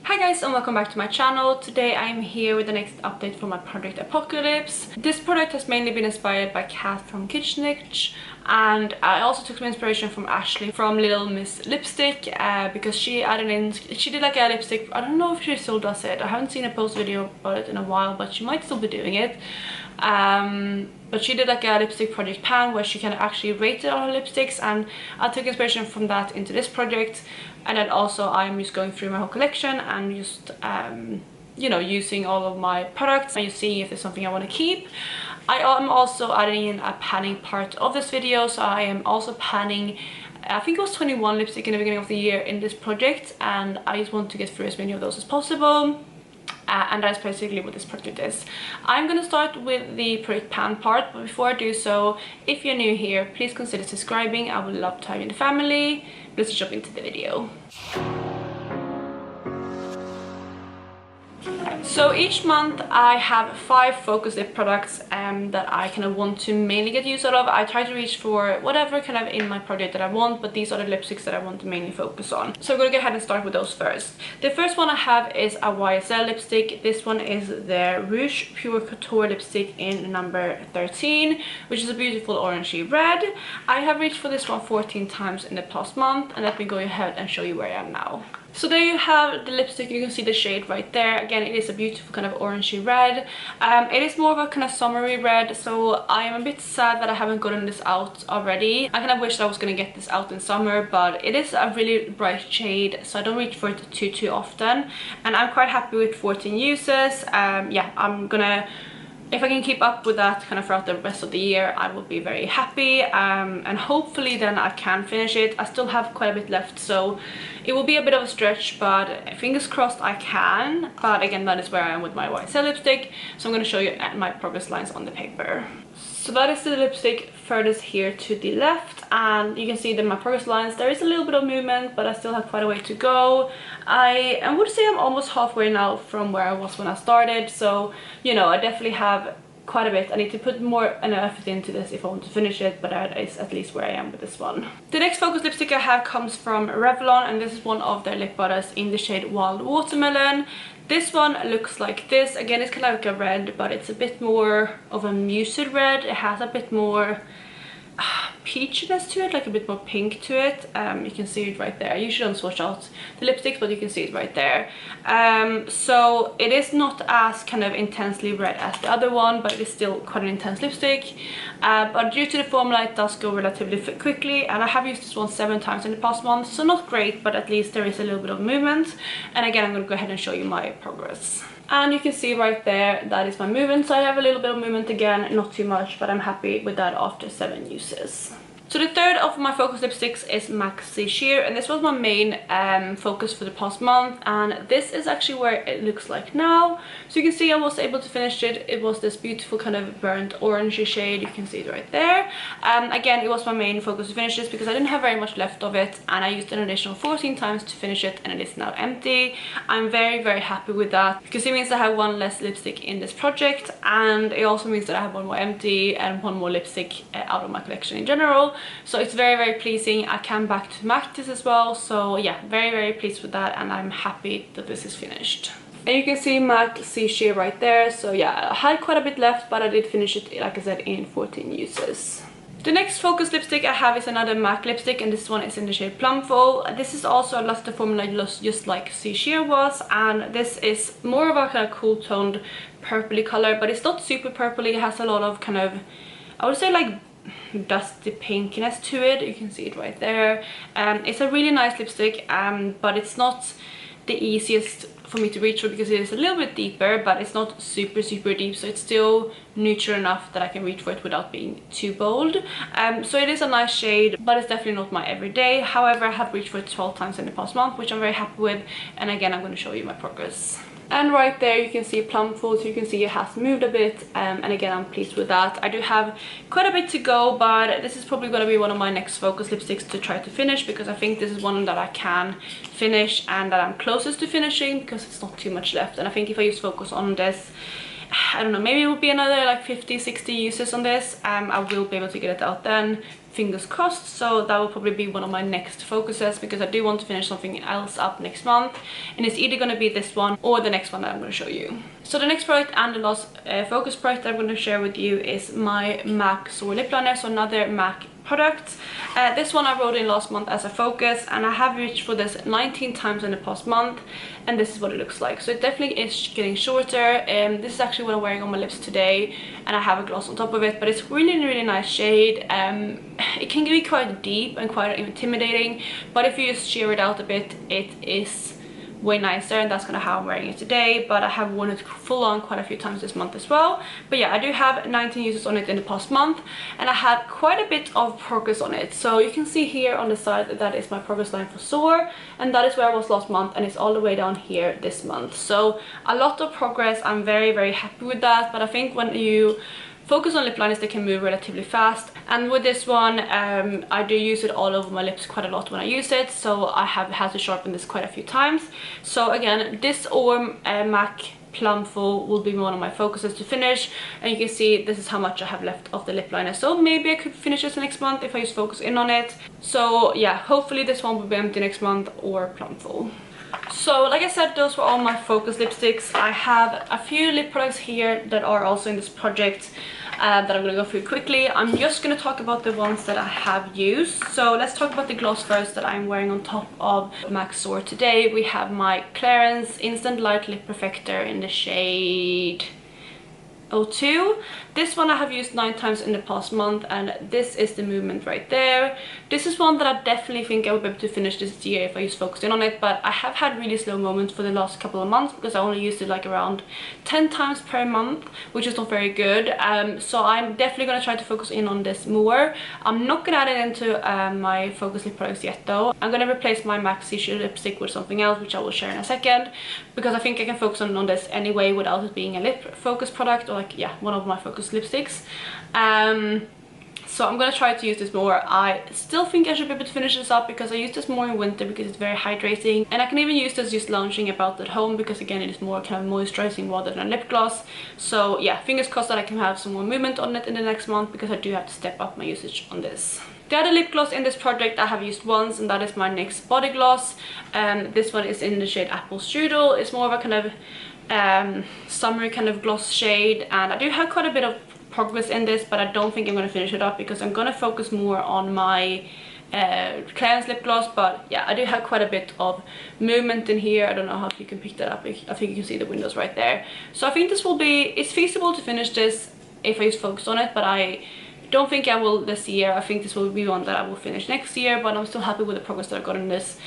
Hi guys and welcome back to my channel. Today I'm here with the next update for my project Apocalypse. This product has mainly been inspired by Kat from KitschSnitch, and I also took some inspiration from Ashley from Little Miss Lipstick because she did like a lipstick. I don't know if she still does it. I haven't seen a post video about it in a while, but she might still be doing it. But she did like a lipstick project pan where she can actually rate all her lipsticks, and I took inspiration from that into this project. And then also I'm just going through my whole collection and just you know, using all of my products and just seeing if there's something I want to keep. I am also adding in a panning part of this video, so I am also panning, I think it was 21 lipstick in the beginning of the year in this project, and I just want to get through as many of those as possible. And that's basically what this project is. I'm gonna start with the project pan part, but before I do so, if you're new here, please consider subscribing. I would love to have you in the family. Let's jump into the video. So each month I have 5 focus lip products that I kind of want to mainly get use out of. I try to reach for whatever kind of in my project that I want, but these are the lipsticks that I want to mainly focus on. So I'm gonna go ahead and start with those first. The first one I have is a YSL lipstick. This one is the Rouge Pure Couture lipstick in number 13, which is a beautiful orangey red. I have reached for this one 14 times in the past month, and let me go ahead and show you where I am now. So there you have the lipstick. You can see the shade right there. Again, it is a beautiful kind of orangey red. It is more of a kind of summery red, so I am a bit sad that I haven't gotten this out already. I kind of wish I was going to get this out in summer, but it is a really bright shade, so I don't reach for it too often. And I'm quite happy with 14 uses. Yeah, I'm gonna, if I can keep up with that kind of throughout the rest of the year, I will be very happy, and hopefully then I can finish it. I still have quite a bit left, so it will be a bit of a stretch, but fingers crossed I can. But again, that is where I am with my YSL lipstick, so I'm going to show you my progress lines on the paper. So that is the lipstick furthest here to the left, and you can see that my progress lines, there is a little bit of movement, but I still have quite a way to go. I would say I'm almost halfway now from where I was when I started, so you know, I definitely have quite a bit. I need to put more effort into this if I want to finish it, but that is at least where I am with this one. The next focus lipstick I have comes from Revlon, and this is one of their lip butters in the shade Wild Watermelon. This one looks like this. Again, it's kind of like a red, but it's a bit more of a muted red. It has a bit more peachiness to it, like a bit more pink to it. You can see it right there. I usually don't swatch out the lipsticks, but you can see it right there. So it is not as kind of intensely red as the other one, but it is still quite an intense lipstick. But due to the formula, it does go relatively quickly, and I have used this one 7 times in the past month, so not great, but at least there is a little bit of movement. And again, I'm going to go ahead and show you my progress. And you can see right there, that is my movement. So I have a little bit of movement again, not too much, but I'm happy with that after 7 uses. So the third of my focus lipsticks is Maxi Sheer, and this was my main focus for the past month, and this is actually where it looks like now. So you can see I was able to finish it. It was this beautiful kind of burnt orangey shade. You can see it right there. Again, it was my main focus to finish this because I didn't have very much left of it, and I used an additional 14 times to finish it, and it is now empty. I'm very happy with that because it means I have 1 less lipstick in this project, and it also means that I have 1 more empty and 1 more lipstick out of my collection in general. So it's very pleasing. I can back to MAC this as well, so yeah, very pleased with that, and I'm happy that this is finished. And you can see MAC Sheer right there. So yeah, I had quite a bit left, but I did finish it, like I said, in 14 uses. The next focus lipstick I have is another MAC lipstick, and this one is in the shade Plumful. This is also a luster formula just like Sheer was, and this is more of a kind of cool toned purpley color, but it's not super purpley. It has a lot of kind of, I would say, like dusty pinkiness to it. You can see it right there. It's a really nice lipstick, but it's not the easiest for me to reach for because it is a little bit deeper, but it's not super deep, so it's still neutral enough that I can reach for it without being too bold. So it is a nice shade, but it's definitely not my everyday. However, I have reached for it 12 times in the past month, which I'm very happy with, and again, I'm going to show you my progress. And right there you can see Plumful, so you can see it has moved a bit, and again, I'm pleased with that. I do have quite a bit to go, but this is probably going to be one of my next focus lipsticks to try to finish, because I think this is one that I can finish and that I'm closest to finishing because it's not too much left. And I think if I use focus on this, I don't know, maybe it will be another like 50-60 uses on this. I will be able to get it out then. fingers crossed. So that will probably be one of my next focuses, because I do want to finish something else up next month, and it's either going to be this one or the next one that I'm going to show you. So the next product and the last focus product that I'm going to share with you is my MAC Soar lip liner, so another MAC product. This one I wrote in last month as a focus, and I have reached for this 19 times in the past month, and this is what it looks like. So it definitely is getting shorter. This is actually what I'm wearing on my lips today, and I have a gloss on top of it, but it's really nice shade. It can be quite deep and quite intimidating, but if you just sheer it out a bit, it is way nicer, and that's kind of how I'm wearing it today. But I have worn it full on quite a few times this month as well. But yeah, I do have 19 uses on it in the past month, and I had quite a bit of progress on it. So you can see here on the side that is my progress line for Soar, and that is where I was last month, and it's all the way down here this month. So a lot of progress. I'm very happy with that. But I think when you focus on lip liners, they can move relatively fast, and with this one I do use it all over my lips quite a lot when I use it, so I have had to sharpen this quite a few times. So again, this or MAC Plumful will be one of my focuses to finish, and you can see this is how much I have left of the lip liner. So maybe I could finish this next month if I just focus in on it. So yeah, hopefully this one will be empty next month, or Plumful. So like I said, those were all my focus lipsticks. I have a few lip products here that are also in this project that I'm going to go through quickly. I'm just going to talk about the ones that I have used. So let's talk about the gloss first that I'm wearing on top of MAC Soar today. We have my Clarins Instant Light Lip Perfector in the shade 02. This one I have used 9 times in the past month, and this is the movement right there. This is one that I definitely think I will be able to finish this year if I just focused in on it, but I have had really slow moments for the last couple of months because I only used it like around 10 times per month, which is not very good. So I'm definitely going to try to focus in on this more. I'm not going to add it into my focus lip products yet though. I'm going to replace my MAC Seashell lipstick with something else, which I will share in a second, because I think I can focus on this anyway without it being a lip focus product, or like, yeah, one of my focus lipsticks. So I'm gonna try to use this more. I still think I should be able to finish this up because I use this more in winter because it's very hydrating, and I can even use this just lounging about at home because again it is more kind of moisturizing rather than a lip gloss. So yeah, fingers crossed that I can have some more movement on it in the next month, because I do have to step up my usage on this. The other lip gloss in this project I have used once, and that is my NYX body gloss. This one is in the shade Apple Strudel. It's more of a kind of summery kind of gloss shade, and I do have quite a bit of progress in this, but I don't think I'm going to finish it up because I'm going to focus more on my Clarins lip gloss. But yeah, I do have quite a bit of movement in here. I don't know how you can pick that up. I think you can see the windows right there. So I think this will be, it's feasible to finish this if I just focus on it, but I don't think I will this year. I think this will be one that I will finish next year, but I'm still happy with the progress that I've gotten this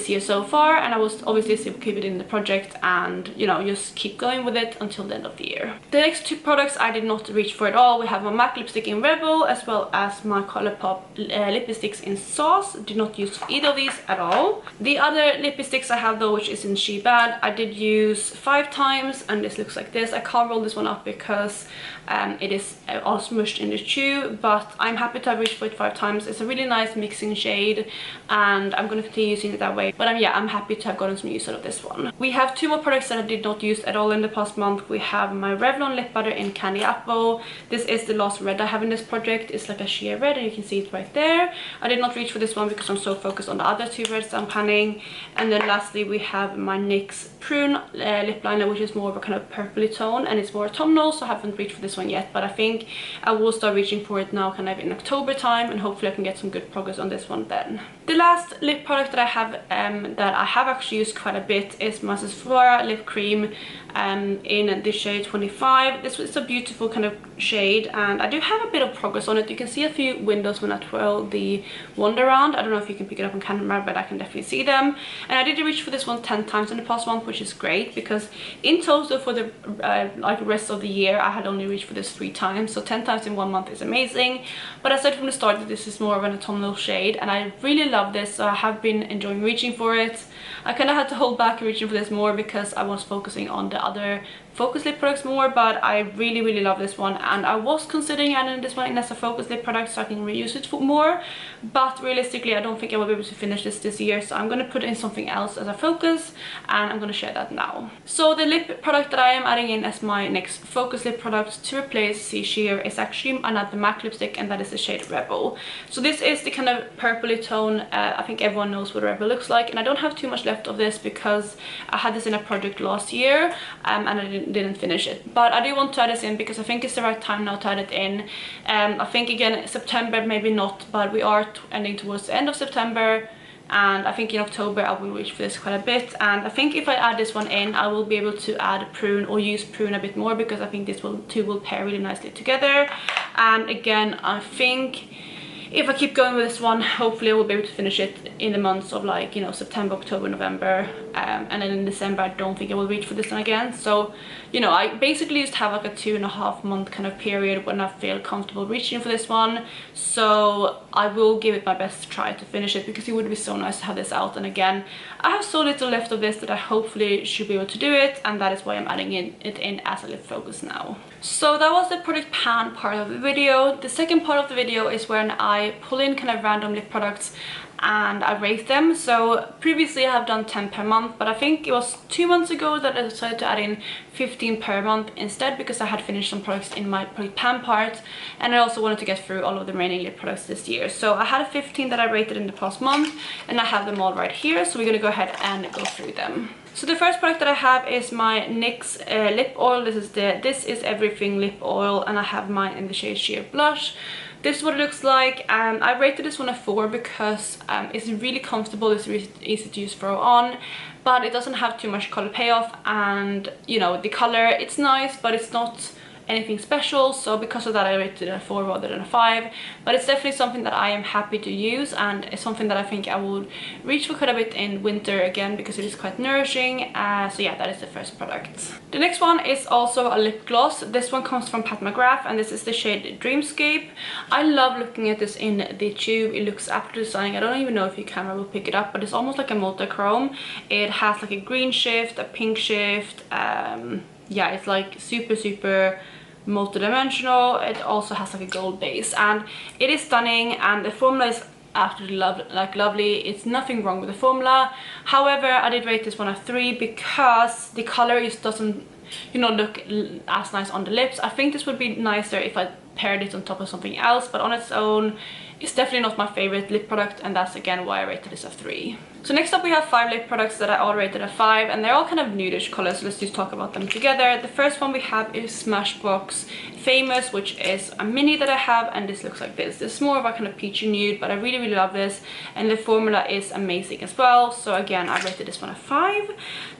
year so far, and I will obviously still keep it in the project and, you know, just keep going with it until the end of the year. The next two products I did not reach for at all. We have my MAC lipstick in Rebel as well as my Colourpop lipsticks in Sauce. Did not use either of these at all. The other lipsticks I have though, which is in She Bad, I did use 5 times, and this looks like this. I can't roll this one up because it is all smushed in the tube, but I'm happy to have reached for it 5 times. It's a really nice mixing shade, and I'm going to continue using it that way. But yeah, I'm happy to have gotten some use out of this one. We have 2 more products that I did not use at all in the past month. We have my Revlon lip butter in Candy Apple. This is the last red I have in this project. It's like a sheer red, and you can see it right there. I did not reach for this one because I'm so focused on the other 2 reds I'm panning. And then lastly we have my NYX Prune lip liner, which is more of a kind of purpley tone, and it's more autumnal, so I haven't reached for this one yet, but I think I will start reaching for it now kind of in October time, and hopefully I can get some good progress on this one then. The last lip product that I have actually used quite a bit is my Sephora lip cream in the shade 25. This is a beautiful kind of shade, and I do have a bit of progress on it. You can see a few windows when I twirl the wand around. I don't know if you can pick it up on camera, but I can definitely see them. And I did reach for this one 10 times in the past month, which is great because in total for the like rest of the year I had only reached for this 3 times, so 10 times in 1 month is amazing. But I said from the start that this is more of an autumnal shade, and I really love this, so I have been enjoying reaching for it. I kind of had to hold back reaching for this more because I was focusing on the other focus lip products more, but I really love this one, and I was considering adding this one in as a focus lip product so I can reuse it for more, but realistically I don't think I will be able to finish this year, so I'm going to put in something else as a focus, and I'm going to share that now. So the lip product that I am adding in as my next focus lip product to replace Sea Sheer is actually another MAC lipstick, and that is the shade Rebel. So this is the kind of purpley tone. I think everyone knows what Rebel looks like, and I don't have too much left of this because I had this in a project last year and I didn't finish it, but I do want to add this in because I think it's the right time now to add it in. I think again September maybe not, but we are ending towards the end of September, and I think in October I will reach for this quite a bit, and I think if I add this one in I will be able to add Prune or use Prune a bit more because I think this two will pair really nicely together. And again, I think if I keep going with this one, hopefully I will be able to finish it in the months of, like, you know, September, October, November, and then in December I don't think I will reach for this one again. So, you know, I basically just have like a 2.5 month kind of period when I feel comfortable reaching for this one. So I will give it my best try to finish it because it would be so nice to have this out. And again, I have so little left of this that I hopefully should be able to do it, and that is why I'm adding it in as a lip focus now. So that was the Project Pan part of the video. The second part of the video is when I pull in kind of random lip products and I rate them. So previously I have done 10 per month, but I think it was 2 months ago that I decided to add in 15 per month instead, because I had finished some products in my Project Pan part, and I also wanted to get through all of the remaining lip products this year. So I had 15 that I rated in the past month, and I have them all right here, so we're gonna go ahead and go through them. So the first product that I have is my NYX lip oil. This is Everything lip oil, and I have mine in the shade Sheer Blush. This is what it looks like. I rated this one a 4 because it's really comfortable, it's really easy to use, throw on, but it doesn't have too much color payoff, and you know, the color, it's nice, but it's not anything special. So because of that I rated it a 4 rather than a 5, but it's definitely something that I am happy to use, and it's something that I think I would reach for quite a bit in winter again because it is quite nourishing. So yeah, that is the first product. The next one is also a lip gloss. This one comes from Pat McGrath, and this is the shade Dreamscape. I love looking at this in the tube. It looks absolutely stunning. I don't even know if your camera will pick it up, but it's almost like a multi-chrome. It has like a green shift, a pink shift. Yeah, it's like super multi-dimensional. It also has like a gold base, and it is stunning, and the formula is absolutely lovely. It's nothing wrong with the formula. However, I did rate this one a 3 because the color just doesn't, you know, look as nice on the lips. I think this would be nicer if I paired it on top of something else, but on its own it's definitely not my favorite lip product, and that's again why I rated this a 3. So next up we have 5 lip products that I all rated a 5, and they're all kind of nudish colors, so let's just talk about them together. The first one we have is Smashbox Famous, which is a mini that I have, and this looks like this. This is more of a kind of peachy nude, but I really love this, and the formula is amazing as well. So again, I rated this one a 5.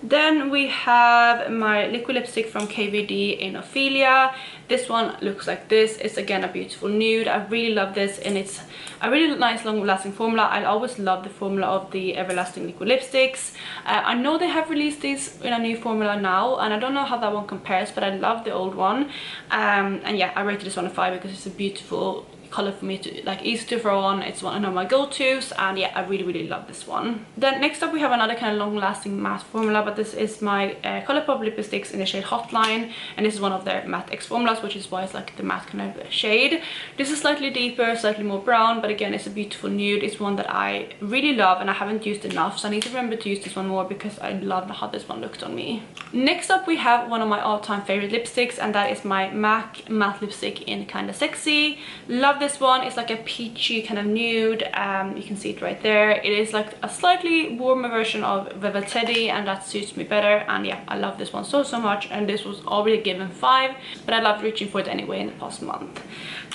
Then we have my liquid lipstick from KVD in Ophelia. This one looks like this. It's again a beautiful nude. I really love this, and it's a really nice long lasting formula. I always love the formula of the Everlasting liquid lipsticks. I know they have released these in a new formula now, and I don't know how that one compares, but I love the old one. And yeah, I rated this one a 5 because it's a beautiful color for me to, like, easy to throw on. It's one of my go-tos, and yeah, I really love this one. Then next up we have another kind of long-lasting matte formula, but this is my Colourpop lipsticks in the shade Hotline, and this is one of their matte X formulas, which is why it's like the matte kind of shade. This is slightly deeper, slightly more brown, but again, it's a beautiful nude. It's one that I really love, and I haven't used enough, so I need to remember to use this one more because I love how this one looked on me. Next up we have one of my all-time favorite lipsticks, and that is my MAC matte lipstick in Kinda Sexy. Love this one. It's like a peachy kind of nude. You can see it right there. It is like a slightly warmer version of Velvet Teddy, and that suits me better. And yeah, I love this one so much, and this was already given 5, but I loved reaching for it anyway in the past month.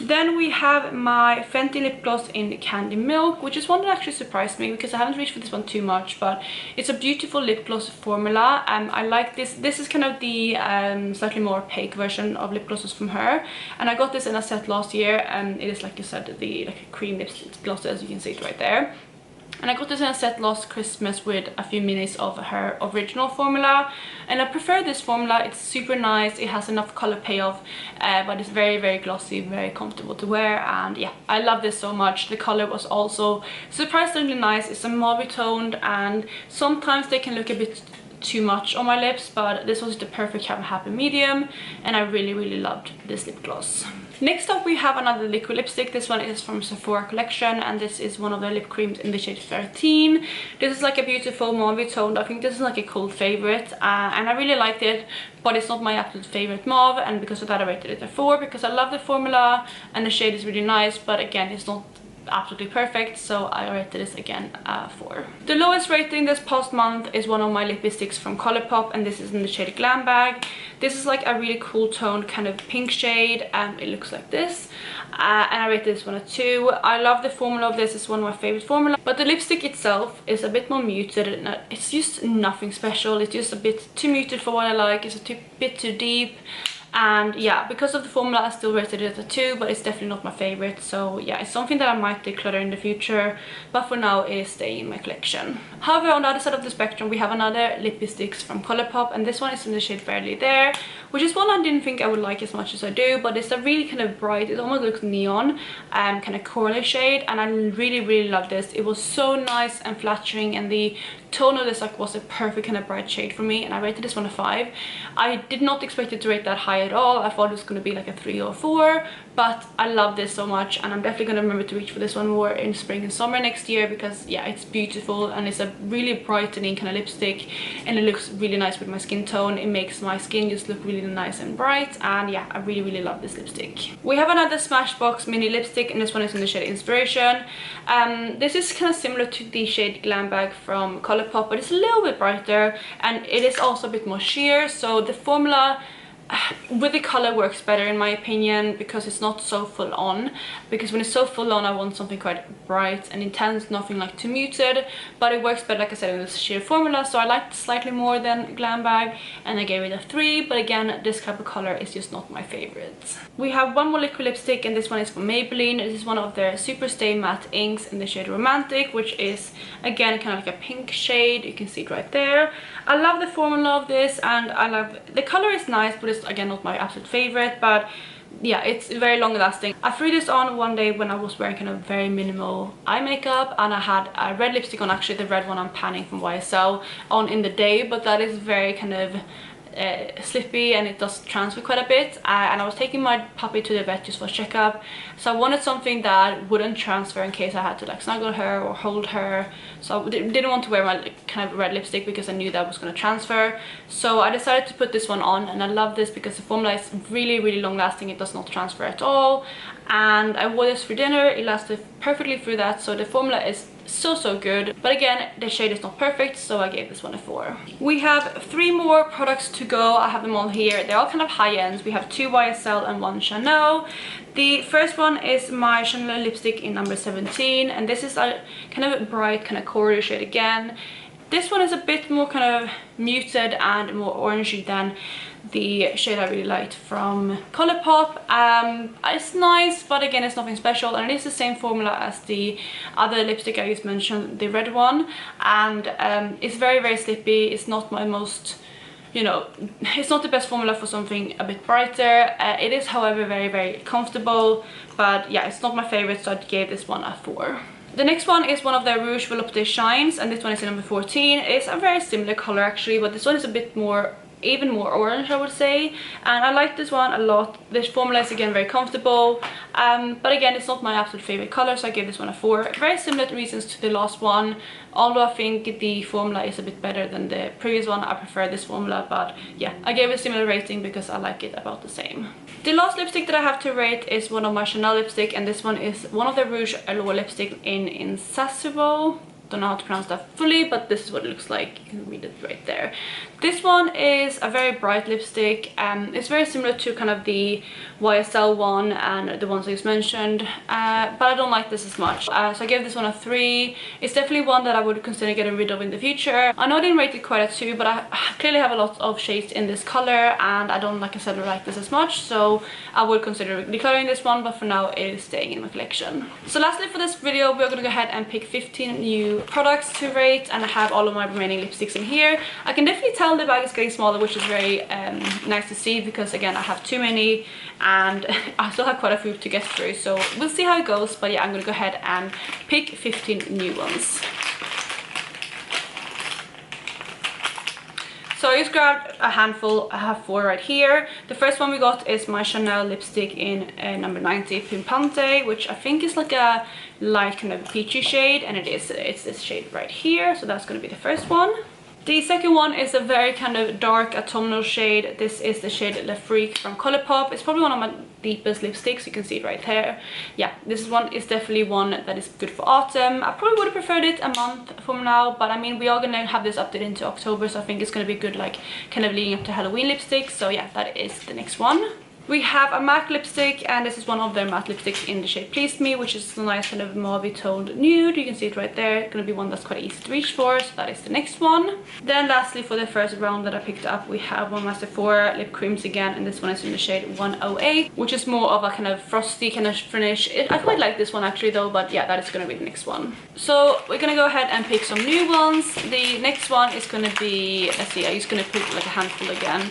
Then we have my Fenty lip gloss in Candy Milk, which is one that actually surprised me because I haven't reached for this one too much, but it's a beautiful lip gloss formula. I like this. This is kind of the slightly more opaque version of lip glosses from her, and I got this in a set last year, and it is, like you said, the like a cream lip gloss, as you can see it right there. and I got this in a set last Christmas with a few minis of her original formula, and I prefer this formula. It's super nice, it has enough color payoff, but it's very, very glossy, very comfortable to wear, and yeah, I love this so much. The color was also surprisingly nice. It's a mauve toned, and sometimes they can look a bit too much on my lips, but this was the perfect happy medium, and I really loved this lip gloss. Next up we have another liquid lipstick. This one is from Sephora collection, and this is one of the lip creams in the shade 13. This is like a beautiful mauve tone. I think this is like a cold favorite, and I really liked it, but it's not my absolute favorite mauve, and because of that I rated it a 4, because I love the formula and the shade is really nice, but again, it's not absolutely perfect, so I rated this again 4. The lowest rating this past month is one of my lipsticks from Colourpop, and this is in the shade Glam Bag. This is like a really cool toned kind of pink shade, and it looks like this, and I rated this one a 2. I love the formula of this. It's one of my favorite formula, but the lipstick itself is a bit more muted, and it's just nothing special. It's just a bit too muted for what I like. It's a bit too deep. And yeah, because of the formula I still rated it a 2, but it's definitely not my favorite. So yeah, it's something that I might declutter in the future, but for now it is staying in my collection. However, on the other side of the spectrum we have another lipsticks from Colourpop, and this one is in the shade Barely There, which is one I didn't think I would like as much as I do, but it's a really kind of bright, it almost looks neon, kind of corally shade, and I really love this. It was so nice and flattering, and the tone of this like was a perfect kind of bright shade for me, and I rated this one a 5. I did not expect it to rate that high at all. I thought it was going to be like a 3 or 4, but I love this so much, and I'm definitely going to remember to reach for this one more in spring and summer next year, because yeah, it's beautiful, and it's a really brightening kind of lipstick, and it looks really nice with my skin tone. It makes my skin just look really nice and bright, and yeah, I really love this lipstick. We have another Smashbox mini lipstick, and this one is in the shade Inspiration. This is kind of similar to the shade Glam Bag from Colourpop, but it's a little bit brighter, and it is also a bit more sheer, so the formula with the color works better in my opinion, because it's not so full on. Because when it's so full on I want something quite bright and intense, nothing like too muted, but it works better, like I said, in this sheer formula, so I liked it slightly more than Glam Bag, and I gave it a 3, but again, this type of color is just not my favorite. We have one more liquid lipstick, and this one is from Maybelline. This is one of their Super Stay Matte Inks in the shade Romantic, which is again kind of like a pink shade. You can see it right there. I love the formula of this, and I love the color is nice, but it's again not my absolute favorite, but yeah, it's very long lasting. I threw this on one day when I was wearing kind of very minimal eye makeup, and I had a red lipstick on, actually the red one I'm panning from YSL, on in the day, but that is very kind of slippy, and it does transfer quite a bit, and I was taking my puppy to the vet just for a checkup, so I wanted something that wouldn't transfer in case I had to like snuggle her or hold her, so I didn't want to wear my kind of red lipstick because I knew that was going to transfer. So I decided to put this one on, and I love this because the formula is really long lasting. It does not transfer at all, and I wore this for dinner. It lasted perfectly through that, so the formula is so good, but again, the shade is not perfect, so I gave this one a 4. We have 3 more products to go. I have them all here. They're all kind of high ends. We have 2 YSL and 1 Chanel. The first one is my Chanel lipstick in number 17, and this is a kind of bright kind of corally shade again. This one is a bit more kind of muted and more orangey than the shade I really liked from Colourpop. It's nice, but again, it's nothing special, and it is the same formula as the other lipstick I just mentioned, the red one, and it's very slippy. It's not my most, you know, it's not the best formula for something a bit brighter. It is, however, very comfortable, but yeah, it's not my favorite, so I gave this one a 4. The next one is one of their Rouge Volupté Shines, and this one is in number 14. It's a very similar color actually, but this one is a bit more, even more orange, I would say, and I like this one a lot. This formula is again very comfortable, but again, it's not my absolute favorite color, so I gave this one a 4. Very similar reasons to the last one, although I think the formula is a bit better than the previous one. I prefer this formula, but yeah, I gave it a similar rating because I like it about the same. The last lipstick that I have to rate is one of my Chanel lipstick, and this one is one of the Rouge Allure lipstick in Insatiable. Don't know how to pronounce that fully, but this is what it looks like. You can read it right there. This one is a very bright lipstick. It's very similar to kind of the YSL one and the ones I just mentioned, but I don't like this as much. So I gave this one a 3. It's definitely one that I would consider getting rid of in the future. I know I didn't rate it quite a 2, but I clearly have a lot of shades in this color, and I don't, like I said, like this as much, so I would consider decluttering this one, but for now it is staying in my collection. So lastly for this video, we're gonna go ahead and pick 15 new products to rate, and I have all of my remaining lipsticks in here. I can definitely tell the bag is getting smaller, which is very nice to see, because again I have too many and I still have quite a few to get through, so we'll see how it goes. But yeah, I'm gonna go ahead and pick 15 new ones. So I just grabbed a handful. I have 4 right here. The first one we got is my Chanel lipstick in number 90 Pimpante, which I think is like a light kind of peachy shade, and it's this shade right here, so that's going to be the first one. The second one is a very kind of dark autumnal shade. This is the shade Le Freak from Colourpop. It's probably one of my deepest lipsticks. You can see it right there. Yeah, this one is definitely one that is good for autumn. I probably would have preferred it a month from now, but I mean, we are going to have this updated into October, so I think it's going to be good, like kind of leading up to Halloween lipstick. So yeah, that is the next one. We have a MAC lipstick, and this is one of their matte lipsticks in the shade Please Me, which is a nice kind of mauve toned nude. You can see it right there. It's going to be one that's quite easy to reach for, so that is the next one. Then lastly, for the first round that I picked up, we have one Master 4 lip creams again, and this one is in the shade 108, which is more of a kind of frosty kind of finish. I quite like this one actually though, but yeah, that is going to be the next one. So we're going to go ahead and pick some new ones. The next one is going to be, let's see, I'm just going to pick like a handful again.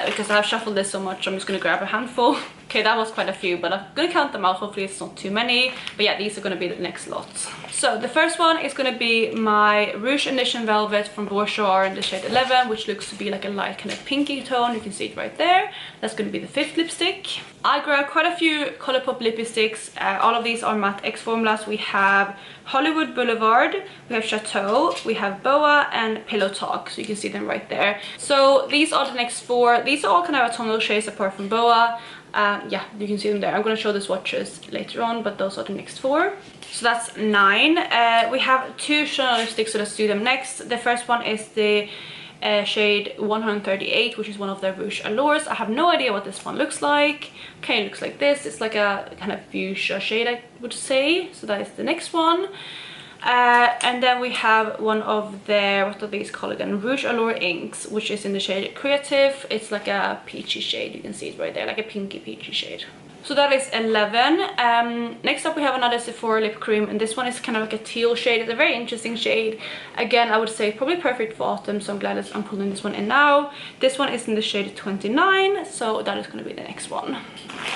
Because I've shuffled this so much, I'm just going to grab a handful. Okay, that was quite a few, but I'm going to count them out. Hopefully it's not too many. But yeah, these are going to be the next lot. So the first one is going to be my Rouge Edition Velvet from Bourjois in the shade 11, which looks to be like a light kind of pinky tone. You can see it right there. That's going to be the 5th lipstick. I grabbed quite a few Colourpop lipsticks. All of these are matte X formulas. We have Hollywood Boulevard, we have Chateau, we have Boa, and Pillow Talk. So you can see them right there. So these are the next 4. These are all kind of autumnal shades apart from Boa. Yeah, you can see them there. I'm going to show the swatches later on, but those are the next 4. So that's 9. We have 2 Chanel lipsticks, so let's do them next. The first one is the shade 138, which is one of their Rouge Allures. I have no idea what this one looks like. Okay, it looks like this. It's like a kind of fuchsia shade, I would say. So that is the next one. And then we have one of their, what are these called again? Rouge Allure Inks, which is in the shade Creative. It's like a peachy shade. You can see it right there, like a pinky peachy shade. So that is 11. Next up we have another Sephora lip cream, and this one is kind of like a teal shade. It's a very interesting shade. Again, I would say probably perfect for autumn, so I'm glad that I'm pulling this one in now. This one is in the shade 29, so that is going to be the next one.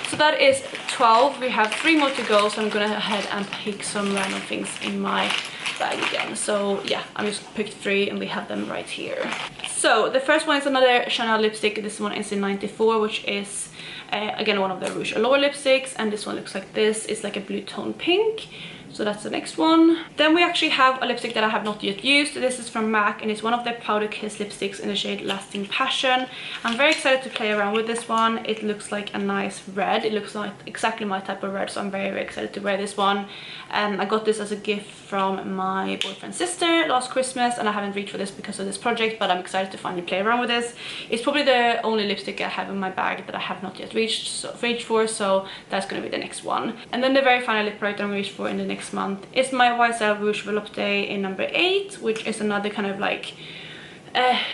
So that is 12. We have 3 more to go, so I'm going to go ahead and pick some random things in my bag again. So yeah, I just picked 3 and we have them right here. So the first one is another Chanel lipstick. This one is in 94, which is again one of the Rouge Allure lipsticks, and this one looks like this. It's like a blue tone pink. So that's the next one. Then we actually have a lipstick that I have not yet used. This is from MAC, and it's one of their Powder Kiss lipsticks in the shade Lasting Passion. I'm very excited to play around with this one. It looks like a nice red. It looks like exactly my type of red, so I'm very, very excited to wear this one. I got this as a gift from my boyfriend's sister last Christmas, and I haven't reached for this because of this project, but I'm excited to finally play around with this. It's probably the only lipstick I have in my bag that I have not yet reached for, so that's going to be the next one. And then the very final lip product I'm going to reach for in the next month is my YSL Rouge Volupté in number 8, which is another kind of like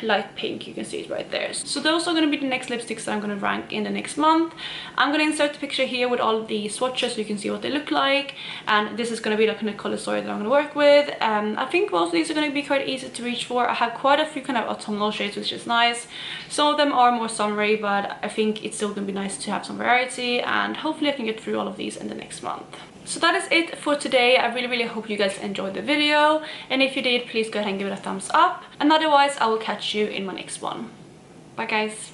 light pink. You can see it right there. So those are going to be the next lipsticks that I'm going to rank in the next month. I'm going to insert the picture here with all the swatches so you can see what they look like, and this is going to be the kind of color story that I'm going to work with. I think most of these are going to be quite easy to reach for. I have quite a few kind of autumnal shades, which is nice. Some of them are more summery, but I think it's still going to be nice to have some variety, and hopefully I can get through all of these in the next month. So that is it for today. I really hope you guys enjoyed the video, and if you did, please go ahead and give it a thumbs up, and otherwise I will catch you in my next one. Bye guys.